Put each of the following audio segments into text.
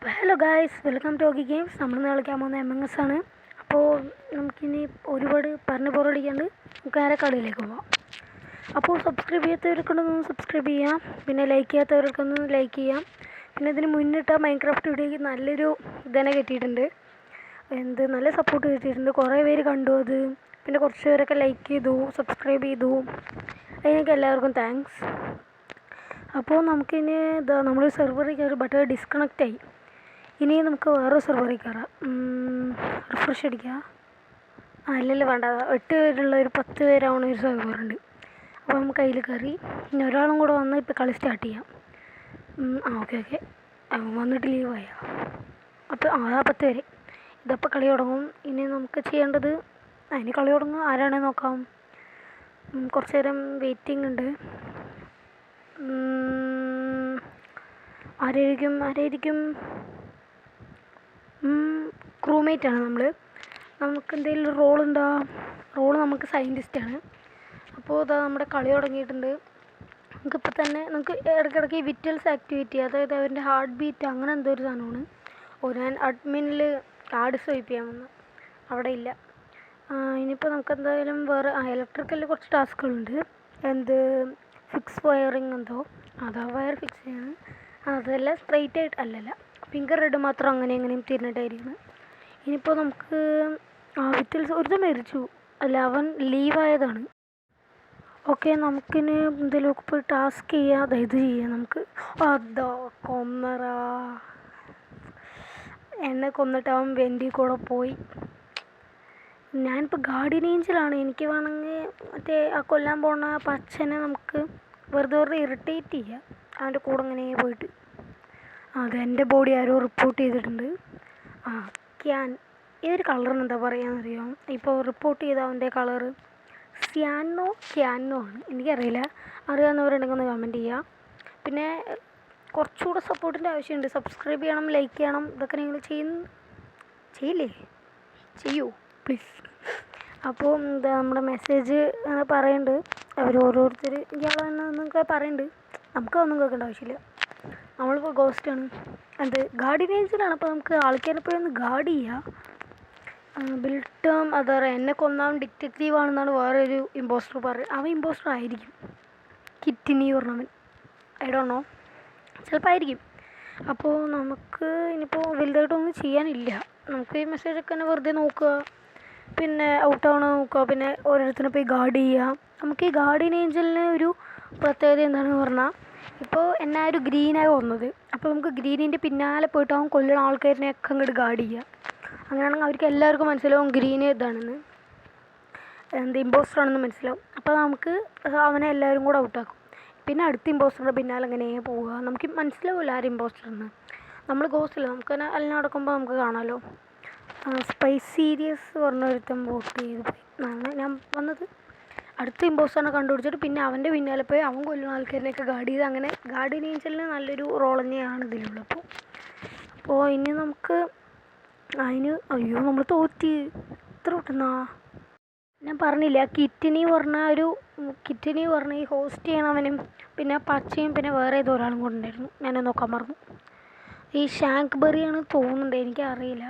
അപ്പോൾ hello guys, welcome to Oggy games. നമ്മൾ കളിക്കാൻ പോകുന്ന MNS ആണ്. അപ്പോൾ നമുക്കിനി ഒരുപാട് പറഞ്ഞ് ബോറടിക്കാണ്ട് നമുക്ക് നേരെ കളിയിലേക്ക് പോവാം. അപ്പോൾ സബ്സ്ക്രൈബ് ചെയ്യാത്തവർക്കൊന്ന് സബ്സ്ക്രൈബ് ചെയ്യാം, പിന്നെ ലൈക്ക് ചെയ്യാത്തവർക്കൊന്ന് ലൈക്ക് ചെയ്യാം. പിന്നെ ഇതിന് മുന്നിട്ട മൈൻക്രാഫ്റ്റ് വീഡിയോയ്ക്ക് നല്ലൊരു ഇതന്നെ കിട്ടിയിട്ടുണ്ട്, നല്ല സപ്പോർട്ട് കിട്ടിയിട്ടുണ്ട്. കുറേ പേര് കണ്ടു അത്, പിന്നെ കുറച്ച് പേരൊക്കെ ലൈക്ക് ചെയ്തു, സബ്സ്ക്രൈബ് ചെയ്തു. അതിനൊക്കെ എല്ലാവർക്കും താങ്ക്സ്. അപ്പോൾ നമുക്കിനി നമ്മൾ സെർവറിൽ കയറി, ബട്ട് ഡിസ്കണക്റ്റ് ആയി. ഇനി നമുക്ക് വേറെ സെർവറിൽ കയറാം. റിഫ്രഷ് അടിക്കുക. അല്ലല്ലോ വേണ്ട, 8 പേരുള്ള ഒരു 10 പേരാവുന്ന ഒരു സെർവറുണ്ട്. അപ്പോൾ നമുക്ക് അതിൽ കയറി ഇനി ഒരാളും കൂടെ വന്ന് ഇപ്പോൾ കളി സ്റ്റാർട്ട് ചെയ്യാം. ഓക്കെ വന്നിട്ട് ലീവായ അപ്പോൾ 10 പേര് ഇതപ്പോൾ കളി തുടങ്ങും. ഇനി നമുക്ക് ചെയ്യേണ്ടത് അതിന് കളി തുടങ്ങും. ആരാണെന്ന് നോക്കാം. കുറച്ച് നേരം വെയിറ്റിംഗ് ഉണ്ട്. ആരായിരിക്കും? ക്രൂമേറ്റാണ് നമുക്ക് എന്തെങ്കിലും റോളുണ്ടോ? റോള് നമുക്ക് സയൻറ്റിസ്റ്റാണ്. അപ്പോൾ ഇതാ നമ്മുടെ കളി തുടങ്ങിയിട്ടുണ്ട്. നമുക്കിപ്പോൾ തന്നെ നമുക്ക് ഇടയ്ക്കിടയ്ക്ക് വിറ്റൽസ് ആക്ടിവിറ്റി, അതായത് അവൻ്റെ ഹാർട്ട് ബീറ്റ് അങ്ങനെ എന്തോ ഒരു സാധനമാണ്. ഞാൻ അഡ്മിനിൽ കാർഡ് സ്വൈപ്പ് ചെയ്യാൻ വന്നു, അവിടെ ഇല്ല. ഇനിയിപ്പോൾ നമുക്ക് എന്തായാലും വേറെ ഇലക്ട്രിക്കലിൽ കുറച്ച് ടാസ്കുകളുണ്ട്. ഫിക്സ് വയറിങ് എന്തോ, അതാ വയർ ഫിക്സ് ചെയ്യണം. അതല്ല സ്ട്രെയിറ്റ് ആയിട്ട് അല്ലല്ല, ഫിംഗർ റെഡ് മാത്രം അങ്ങനെയും തിരിഞ്ഞിട്ടായിരിക്കുന്നത്. ഇനിയിപ്പോൾ നമുക്ക് വിറ്റൽസ് ഒരുത്തം മരിച്ചു, അല്ല അവൻ ലീവായതാണ്. ഓക്കെ, നമുക്കിനി എന്തെങ്കിലുമൊക്കെ പോയി ടാസ്ക് ചെയ്യാം. അതായത് ചെയ്യാം നമുക്ക്. അതോ കൊന്നറാ, എന്നെ കൊന്നിട്ട് അവൻ വെൻറ്റി കൂടെ പോയി. ഞാനിപ്പോൾ ഗാർഡിയൻ ഏഞ്ചലാണ്. എനിക്ക് വേണമെങ്കിൽ മറ്റേ ആ കൊല്ലാൻ പോണ പച്ചനെ നമുക്ക് വെറുതെ ഇറിറ്റേറ്റ് ചെയ്യാം, അവൻ്റെ കൂടെ ഇങ്ങനെ പോയിട്ട്. അതെൻ്റെ ബോഡി ആരോ റിപ്പോർട്ട് ചെയ്തിട്ടുണ്ട്. ഇതൊരു കളറിന് എന്താ പറയാന്നറിയാം. ഇപ്പോൾ റിപ്പോർട്ട് ചെയ്ത അവൻ്റെ കളറ് ക്യാനോ ആണ്, എനിക്കറിയില്ല. അറിയാവുന്നവരുണ്ടെങ്കിൽ ഒന്ന് കമൻറ്റ് ചെയ്യുക. പിന്നെ കുറച്ചുകൂടെ സപ്പോർട്ടിൻ്റെ ആവശ്യമുണ്ട്. സബ്സ്ക്രൈബ് ചെയ്യണം, ലൈക്ക് ചെയ്യണം. ഇതൊക്കെ നിങ്ങൾ ചെയ്യില്ലേ? ചെയ്യൂ പ്ലീസ്. അപ്പോൾ നമ്മുടെ മെസ്സേജ് പറയുന്നുണ്ട്, അവർ ഓരോരുത്തർ ഇയാളെന്നൊക്കെ പറയുന്നുണ്ട്. നമുക്കതൊന്നും കേൾക്കേണ്ട ആവശ്യമില്ല. നമ്മളിപ്പോൾ ഗോസ്റ്റാണ്, ഗാർഡിയൻ ഏഞ്ചലാണ്. അപ്പോൾ നമുക്ക് ആൾക്കാരെ പോയി ഒന്ന് ഗാർഡ് ചെയ്യാം. ബിൽട്ടം അതാ പറയുക, എന്നെ കൊന്നാൻ ഡിറ്റക്റ്റീവ് ആണെന്നാണ് വേറൊരു ഇമ്പോസ്റ്റർ പറയുന്നത്. അവൻ ഇമ്പോസ്റ്റർ ആയിരിക്കും, കിറ്റിനി പറഞ്ഞവൻ. ഐ ഡോണ്ട് നോ, ചിലപ്പോൾ ആയിരിക്കും. അപ്പോൾ നമുക്ക് ഇനിയിപ്പോൾ വലുതായിട്ടൊന്നും ചെയ്യാനില്ല. നമുക്ക് ഈ മെസ്സേജൊക്കെ തന്നെ വെറുതെ നോക്കുക, പിന്നെ ഔട്ടാവണ നോക്കുക, പിന്നെ ഓരോരുത്തരെ പോയി ഗാർഡ് ചെയ്യുക. നമുക്ക് ഈ ഗാർഡിയൻ ഏഞ്ചലിന് ഒരു പ്രത്യേകത എന്താണെന്ന് പറഞ്ഞാൽ, ഇപ്പോൾ എന്നെ ഒരു ഗ്രീനായി വന്നത്, അപ്പോൾ നമുക്ക് ഗ്രീനിൻ്റെ പിന്നാലെ പോയിട്ട് അവൻ കൊല്ലുന്ന ആൾക്കാരിനെയൊക്കെ അങ്ങോട്ട് ഗാർഡ് ചെയ്യുക. അങ്ങനെയാണെങ്കിൽ അവർക്ക് എല്ലാവർക്കും മനസ്സിലാവും ഗ്രീന് ഇതാണെന്ന്, ഇമ്പോസ്റ്റർ ആണെന്ന് മനസ്സിലാവും. അപ്പോൾ നമുക്ക് അവനെ എല്ലാവരും കൂടെ ഔട്ടാക്കും. പിന്നെ അടുത്ത ഇമ്പോസ്റ്ററിൻ്റെ പിന്നാലെ അങ്ങനെ പോവുക. നമുക്ക് മനസ്സിലാവില്ല ആരും ഇമ്പോസ്റ്റർ എന്ന്. നമ്മൾ ഗോസ്റ്റില്ല, നമുക്ക് തന്നെ എല്ലാം നടക്കുമ്പോൾ നമുക്ക് കാണാമല്ലോ. സ്പൈസീരിയസ് പറഞ്ഞ ഒരുത്തം വോട്ട് ചെയ്ത് പോയി എന്നാണ് ഞാൻ വന്നത്. അടുത്ത ഇമ്പോസ്റ്ററിനെ കണ്ടുപിടിച്ചിട്ട് പിന്നെ അവൻ്റെ പിന്നാലെ പോയി അവൻ കൊല്ലുന്ന ആൾക്കാരിനെയൊക്കെ ഗാർഡ് ചെയ്ത്, അങ്ങനെ ഗാർഡിയൻ ഏഞ്ചലിന് നല്ലൊരു റോൾ തന്നെയാണ് ഇതിലുള്ളത്. അപ്പോൾ ഇനി നമുക്ക് നമ്മൾ തോറ്റ് ഇത്ര കിട്ടുന്ന. ഞാൻ പറഞ്ഞില്ല, കിറ്റിനി പറഞ്ഞ ഈ ഹോസ്റ്റ് ചെയ്യണവനും പിന്നെ പച്ചയും പിന്നെ വേറെ ഏതോ ഒരാളും കൂടെ ഉണ്ടായിരുന്നു. ഞാനത് നോക്കാൻ മറന്നു. ഈ ഷാങ്ക് ബെറിയാണ് തോന്നുന്നുണ്ട്, എനിക്കറിയില്ല.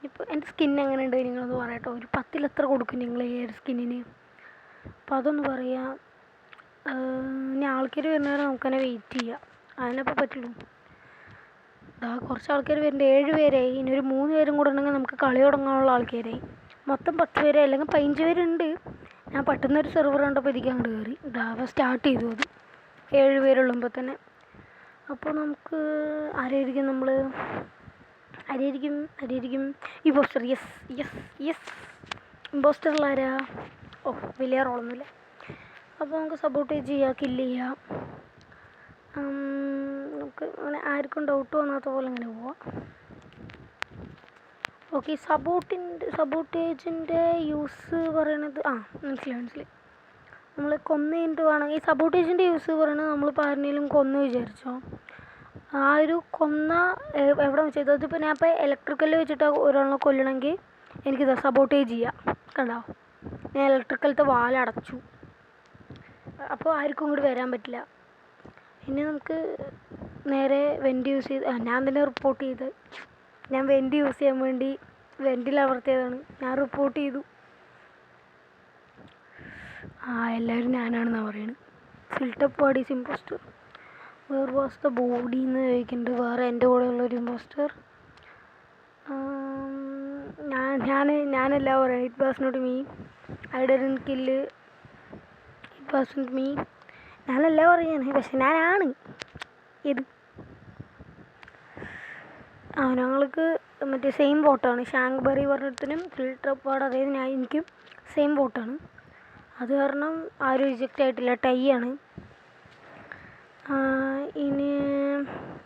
ഇപ്പോൾ എൻ്റെ സ്കിൻ എങ്ങനെ ഉണ്ട് നിങ്ങളൊന്ന് പറയട്ടോ. ഒരു 10ൽ എത്ര കൊടുക്കും നിങ്ങൾ ഈ ഒരു സ്കിന്നിന്? അപ്പോൾ അതൊന്ന് പറയാം. ഇനി ആൾക്കാർ വരുന്നവരെ നമുക്കതിനെ വെയിറ്റ് ചെയ്യാം, അതിനപ്പോൾ പറ്റുള്ളൂ. കുറച്ച് ആൾക്കാർ വരുന്നുണ്ട്, 7 പേരായി. ഇനി ഒരു 3 പേരും കൂടെ ഉണ്ടെങ്കിൽ നമുക്ക് കളി തുടങ്ങാനുള്ള ആൾക്കാരായി. മൊത്തം 10 പേരെ അല്ലെങ്കിൽ 15 പേരുണ്ട്. ഞാൻ പെട്ടെന്നൊരു സെർവർ കണ്ടപ്പോൾ ഇതിക്ക് അങ്ങോട്ട് കയറി. സ്റ്റാർട്ട് ചെയ്തു അത് 7 പേരുള്ളുമ്പോൾ തന്നെ. അപ്പോൾ നമുക്ക് ആരായിരിക്കും ഇമ്പോസ്റ്റർ. യെസ് ഇമ്പോസ്റ്ററിലാരാ? വലിയ റോളൊന്നുമില്ല. അപ്പോൾ നമുക്ക് സപ്പോർട്ട് ചെയ്യാം, കില്ല് ചെയ്യാം. നമുക്ക് അങ്ങനെ ആർക്കും ഡൗട്ട് വന്നാത്ത പോലെ അങ്ങനെ പോവാം. ഓക്കെ, സബോട്ടേജിൻ്റെ യൂസ് പറയണത് മനസ്സിലായി. നമ്മൾ കൊന്ന് കഴിഞ്ഞിട്ട് വേണം. ഈ സബോട്ടേജിൻ്റെ യൂസ് പറയണത് നമ്മളിപ്പോൾ ആരെങ്കിലും കൊന്ന് വിചാരിച്ചോ, ആ ഒരു കൊന്ന എവിടെ വെച്ചത്, അതിപ്പോൾ ഞാൻ ഇപ്പോൾ ഇലക്ട്രിക്കലിൽ വെച്ചിട്ട് ഒരാളെ കൊല്ലണമെങ്കിൽ എനിക്കിത് സബോട്ടേജ് ചെയ്യാം. കണ്ടോ, ഞാൻ ഇലക്ട്രിക്കലത്തെ വാലടച്ചു, അപ്പോൾ ആർക്കും ഇങ്ങോട്ട് വരാൻ പറ്റില്ല. ഇനി നമുക്ക് നേരെ വെൻറ്റ് യൂസ് ചെയ്ത് ഞാൻ തന്നെ റിപ്പോർട്ട് ചെയ്ത് ഞാൻ വെൻറ്റ് യൂസ് ചെയ്യാൻ വേണ്ടി വെൻറ്റിൽ അമർത്തിയതാണ്. ഞാൻ റിപ്പോർട്ട് ചെയ്തു. എല്ലാവരും ഞാനാണെന്നാണ് പറയുന്നത്. ഫിൽട്ടപ്പ് body is impostor. Where was the body എന്ന് ചോദിക്കുന്നുണ്ട് വേറെ എൻ്റെ കൂടെ ഉള്ളൊരു ഇമ്പോസ്റ്റർ. ഞാനല്ല പറയുന്നത്. It was not me. I didn't kill. It was not me. ഞാനല്ല പറയുന്നത്, പക്ഷെ ഞാനാണ് ഇത്. ഞങ്ങൾക്ക് മറ്റേ സെയിം വോട്ടാണ്. ഷാങ്ബറി പറഞ്ഞിടത്തിനും ഫിൽട്ടപ്പ് ബോർഡ് അതായത് എനിക്കും സെയിം വോട്ടാണ്. അത് കാരണം ആരും റിജക്റ്റ് ആയിട്ടില്ല. ടൈ ആണ്. ഇനി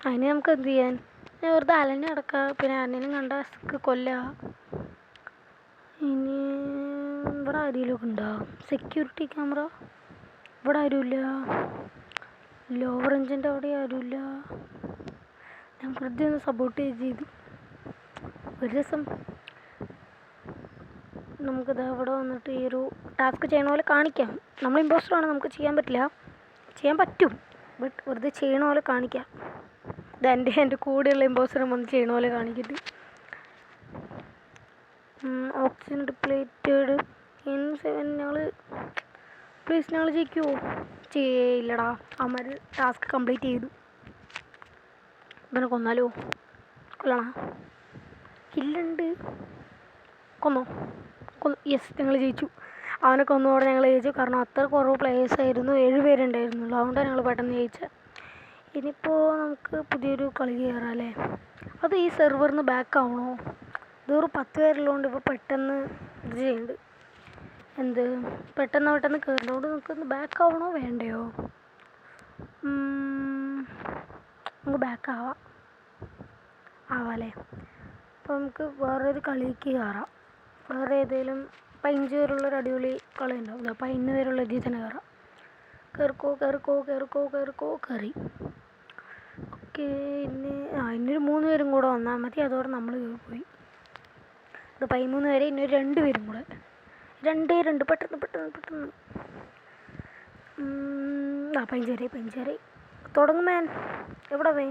അതിന് നമുക്ക് എന്ത് ചെയ്യാൻ? വെറുതെ അലഞ്ഞ് കിടക്കുക. പിന്നെ ആരെങ്കിലും കണ്ട കൊല്ലുക. ഇനി ഇവിടെ ആരെങ്കിലുമൊക്കെ ഉണ്ടോ? സെക്യൂരിറ്റി ക്യാമറ ഇവിടെ ആരുമില്ല. ലോവർ എഞ്ചിൻ്റെ അവിടെ ആരുമില്ല. ഞാൻ വെറുതെ ഒന്ന് സപ്പോർട്ട് ചെയ്തു. ഒരു ദിവസം നമുക്കിത് ഇവിടെ വന്നിട്ട് ഈ ഒരു ടാസ്ക് ചെയ്യണ പോലെ കാണിക്കാം. നമ്മൾ ഇമ്പോസ്റ്ററാണ്, നമുക്ക് ചെയ്യാൻ പറ്റില്ല. ചെയ്യാൻ പറ്റും, ബട്ട് വെറുതെ ചെയ്യണ പോലെ കാണിക്കാം. എൻ്റെ കൂടെയുള്ള ഇമ്പോസ്റ്ററും വന്ന് ചെയ്യണ പോലെ കാണിക്കിട്ട്. Oxygen ഡിപ്ലേറ്റഡ് in 7. ഞങ്ങൾ ജയിക്കുമോ? ചെയ്യില്ലടാ. അവന്മാർ ടാസ്ക് കംപ്ലീറ്റ് ചെയ്തു. ഇവനെ കൊന്നാലോ? കൊല്ലണ? കില്ലുണ്ട്. കൊന്നു. യെസ്, ഞങ്ങൾ ജയിച്ചു. അവനെ കൊന്നതോടെ ഞങ്ങൾ ജയിച്ചു. കാരണം അത്ര കുറവ് പ്ലേയേഴ്സ് ആയിരുന്നു. 7 പേരുണ്ടായിരുന്നുള്ളൂ. അതുകൊണ്ടാണ് ഞങ്ങൾ പെട്ടെന്ന് ജയിച്ചത്. ഇനിയിപ്പോൾ നമുക്ക് പുതിയൊരു കളി കയറാം അല്ലേ? അത് ഈ സെർവറിന് ബാക്ക് ആവണോ? ഇതൊരു 10 പേരുള്ളതുകൊണ്ട് ഇപ്പോൾ പെട്ടെന്ന് ഇത് ചെയ്യുന്നുണ്ട്. പെട്ടെന്ന് കയറുന്നതുകൊണ്ട് നമുക്കൊന്ന് ബാക്ക് ആവണോ വേണ്ടയോ? നമുക്ക് ബാക്ക് ആവാമല്ലേ? അപ്പോൾ നമുക്ക് വേറൊരു കളിക്ക് കയറാം. വേറെ ഏതെങ്കിലും 15 പേരുള്ളൊരു അടിപൊളി കളി ഉണ്ടാവും. അപ്പോൾ 15 പേരുള്ള ഇതിൽ തന്നെ കയറാം. കയറി. ഓക്കെ. ഇന്നൊരു 3 പേരും കൂടെ വന്നാൽ മതി. അതോടെ നമ്മൾ പോയി. ഇത് 13 പേരെ, ഇന്നൊരു 2 പേരും കൂടെ. 2 പെട്ടെന്ന് 15 പേരെ തുടങ്ങുമേ. എവിടെ വേ?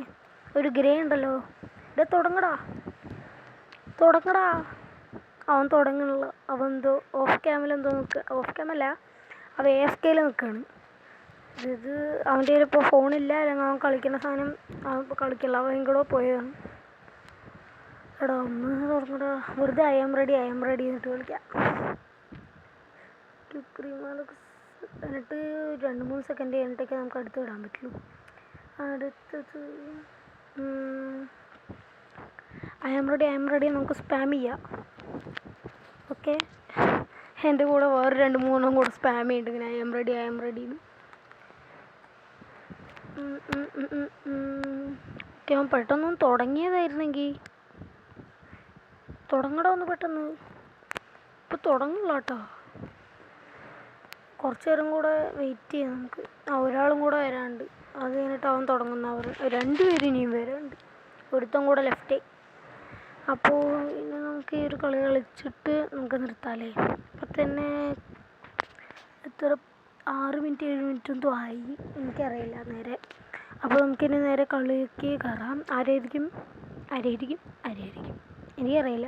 ഒരു ഗ്രേ ഉണ്ടല്ലോ. ഇത് തുടങ്ങടാ. അവൻ തുടങ്ങണില്ല. അവൻ എന്തോ ഓഫ് ക്യാമിലെന്തോ നിൽക്കുക. ഓഫ് ക്യാമല്ല, അവൻ AFKയിൽ നിൽക്കുകയാണ്. ഇത് അവൻ്റെ കയ്യിൽ ഇപ്പോൾ ഫോണില്ല. അല്ലെങ്കിൽ അവൻ കളിക്കുന്ന സാധനം അവൻ ഇപ്പോൾ കളിക്കില്ല. അവൻ കൂടെ പോയതാണ്. എടാ ഒന്ന് തുടങ്ങടാ. വെറുതെ I am ready എന്നിട്ട് കളിക്കാം. എന്നിട്ട് 2-3 സെക്കൻഡ് കഴിഞ്ഞിട്ടൊക്കെ നമുക്ക് അടുത്ത് വിടാൻ പറ്റുള്ളൂ. അടുത്തത് I am ready നമുക്ക് സ്പാം ചെയ്യാം. ഓക്കെ. എൻ്റെ കൂടെ വേറെ 2-3 കൂടെ സ്പാം ചെയ്യുന്നുണ്ട് ഇങ്ങനെ I am ready. ഓക്കെ. അവൻ പെട്ടെന്നൊന്ന് തുടങ്ങിയതായിരുന്നെങ്കിൽ. തുടങ്ങടാ ഒന്ന് പെട്ടെന്ന്. ഇപ്പോൾ തുടങ്ങില്ല കേട്ടോ. കുറച്ച് നേരം കൂടെ വെയിറ്റ് ചെയ്യാം നമുക്ക്. ഒരാളും കൂടെ വരാനുണ്ട്. അത് കഴിഞ്ഞിട്ട് അവൻ തുടങ്ങുന്നവർ 2 പേര് ഇനിയും വരാനുണ്ട്. ഒരുത്തം കൂടെ ലെഫ്റ്റ്. അപ്പോൾ ഇനി നമുക്ക് ഈ ഒരു കളി കളിച്ചിട്ട് നമുക്ക് നിർത്താമല്ലേ? അപ്പം തന്നെ എത്ര 6 മിനിറ്റ് 7 മിനിറ്റ് എന്തോ ആയി, എനിക്കറിയില്ല നേരെ. അപ്പോൾ നമുക്കിനി നേരെ കളിക്ക് കയറാം. ആരായിരിക്കും എനിക്കറിയില്ല.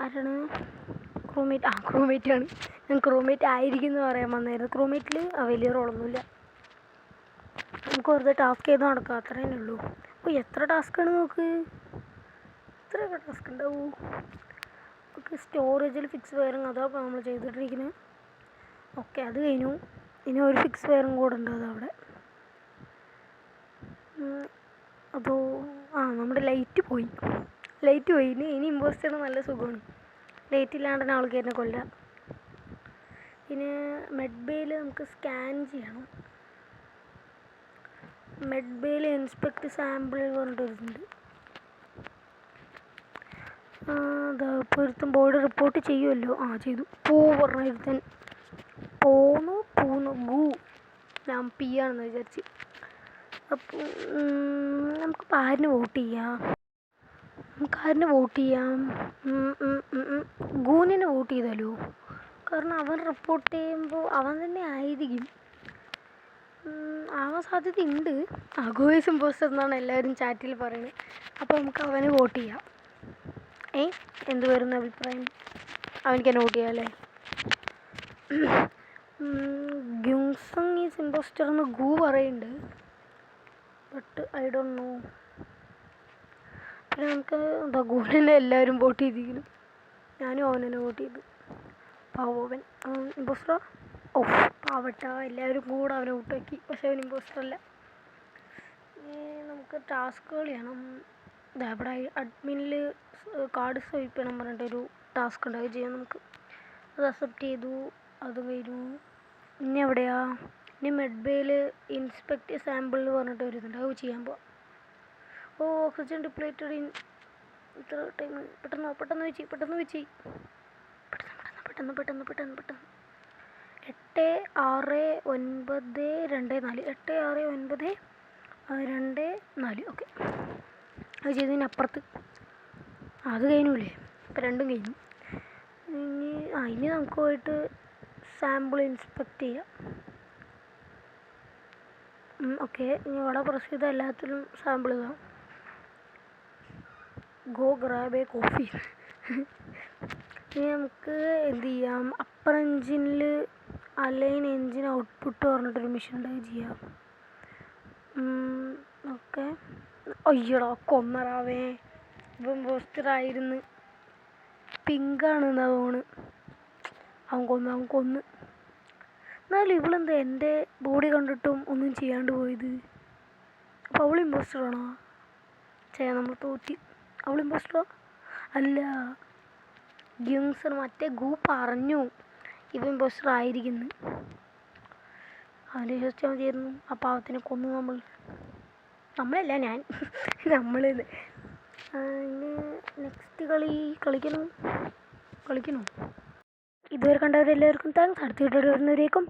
ആരാണ്? ക്രൂമേറ്റാണ്. ഞാൻ ക്രൂമേറ്റ് ആയിരിക്കും എന്ന് പറയാൻ വന്നായിരുന്നു. ക്രൂമേറ്റിൽ വലിയ റോളൊന്നുമില്ല. നമുക്ക് വെറുതെ ടാസ്ക് ചെയ്ത് നടക്കാം, അത്രേ ഉള്ളൂ. അപ്പോൾ എത്ര ടാസ്ക്കാണ് നോക്ക്. ഇത്രയൊക്കെ ടാസ്ക് ഉണ്ടാവൂ. ഓക്കെ. സ്റ്റോറേജിൽ ഫിക്സ് വയറിങ് അതാണ് നമ്മൾ ചെയ്തിട്ടിരിക്കുന്നത്. ഓക്കെ, അത് കഴിഞ്ഞു. ഇനി ഒരു ഫിക്സ് വയറും കൂടെ ഉണ്ട് അതവിടെ. അപ്പോൾ നമ്മുടെ ലൈറ്റ് പോയി. ഇനി ഇമ്പോസ്റ്റർ നല്ല സുഖമാണ്. ലൈറ്റ് ഇല്ലാണ്ട് തന്നെ ആൾക്ക് തന്നെ കൊല്ലാം. പിന്നെ മെഡ്ബേയിൽ നമുക്ക് സ്കാൻ ചെയ്യണം. മെഡ്ബേയിൽ ഇൻസ്പെക്ട് സാമ്പിൾ പറഞ്ഞിട്ടുണ്ട്. ഇപ്പോൾ ഒരുത്തൻ ബോർഡ് റിപ്പോർട്ട് ചെയ്യുമല്ലോ. ചെയ്തു. പറഞ്ഞ ഒരുത്തൻ പോന്നു ഗൂ. ഞാൻ പി ആണെന്ന് വിചാരിച്ച്. അപ്പോൾ നമുക്കിപ്പോൾ ആരിന് വോട്ട് ചെയ്യാം? ഗൂനിന് വോട്ട് ചെയ്താലോ? കാരണം അവൻ റിപ്പോർട്ട് ചെയ്യുമ്പോൾ അവൻ തന്നെ ആയിരിക്കും. ആവാൻ സാധ്യതയുണ്ട്. അഗോയ്സ് ഇമ്പോസ്റ്റർ എന്നാണ് എല്ലാവരും ചാറ്റിൽ പറയുന്നത്. അപ്പോൾ നമുക്ക് അവന് വോട്ട് ചെയ്യാം. എന്ത് വരുന്ന അഭിപ്രായം? അവനിക്ക് എന്നെ വോട്ട് ചെയ്യാം അല്ലേ? ഗ്യുങ്സങ് ഈസ് ഇമ്പോസ്റ്റർ എന്ന് ഗു പറയുന്നുണ്ട്. But I don't know. പിന്നെ നമുക്ക് എന്താ ഗുവിനെ എല്ലാവരും വോട്ട് ചെയ്തിരിക്കുന്നു. ഞാനും അവനെ വോട്ട് ചെയ്തു. പാവൻ ഇമ്പോസ്റ്ററാ. പാവട്ട എല്ലാവരും കൂടെ അവനെ ഔട്ടാക്കി. പക്ഷെ അവൻ ഇമ്പോസ്റ്റർ അല്ല. നമുക്ക് ടാസ്കുകൾ ചെയ്യണം. ഇവിടെ അഡ്മിനിൽ കാർഡ് സ്വൈപ്പ് ചെയ്യണം പറഞ്ഞിട്ടൊരു ടാസ്ക് ഉണ്ട്. അത് ചെയ്യാം നമുക്ക്. അത് അക്സെപ്റ്റ് ചെയ്തു. അത് കഴിഞ്ഞു. ഇനി എവിടെയാ? ഇനി മെഡ്ബേയിൽ ഇൻസ്പെക്ട് സാമ്പിൾ എന്ന് പറഞ്ഞിട്ട് വരുന്നുണ്ട്. അത് ചെയ്യാൻ പോവാം. ഓക്സിജൻ ഡിപ്ലേറ്റഡ് ഇൻ ഇത്ര ടൈം. പെട്ടെന്ന് വെച്ച് പെട്ടെന്ന് 8-6-9-24 8-6-9-2-4. ഓക്കെ, അത് ചെയ്തതിനപ്പുറത്ത് അത് കഴിഞ്ഞൂലേ? ഇപ്പം രണ്ടും കഴിഞ്ഞു. ഇനി നമുക്ക് പോയിട്ട് സാമ്പിൾ ഇൻസ്പെക്ട് ചെയ്യാം. ഓക്കെ, ഇനി ഇവിടെ പ്രസ് ചെയ്ത എല്ലാത്തിലും സാമ്പിൾ ഇതാ. Go grab A coffee. ഇനി നമുക്ക് എന്ത് ചെയ്യാം? അപ്പർ എൻജിനിൽ അലൈൻ എൻജിൻ ഔട്ട്പുട്ട് പറഞ്ഞിട്ടൊരു മിഷൻ ഉണ്ട്. അത് ചെയ്യാം. ഓക്കെ. അയ്യടാ കൊന്നറാവേ. ഇപ്പം പോസ്റ്ററായിരുന്നു. പിങ്കാണെന്നാ തോന്നുന്നു. അവൻ കൊന്ന്. എന്നാലും ഇവളെന്താ എൻ്റെ ബോഡി കണ്ടിട്ടും ഒന്നും ചെയ്യാണ്ട് പോയത്? അപ്പോൾ അവൾ ഇമ്പോസ്റ്ററാണോ? നമ്മൾ തോറ്റി. അവൾ ഇമ്പോസ്റ്ററോ? അല്ല, ഗ്യുങ്സൺ മറ്റേ ഗു പറഞ്ഞു ഇവ ഇമ്പോസ്റ്റർ ആയിരിക്കുന്നു. അവനെ വിശ്വസിച്ചാൽ മതിയായിരുന്നു. ആ പാവത്തിനെ കൊന്നു നമ്മളല്ല ഞാൻ. നമ്മൾ ഇനി നെക്സ്റ്റ് കളിക്കണോ? ഇതുവരെ കണ്ടവരെല്ലാവർക്കും താങ്ക്സ്. അടുത്ത വീഡിയോ വരുന്നവരേക്കും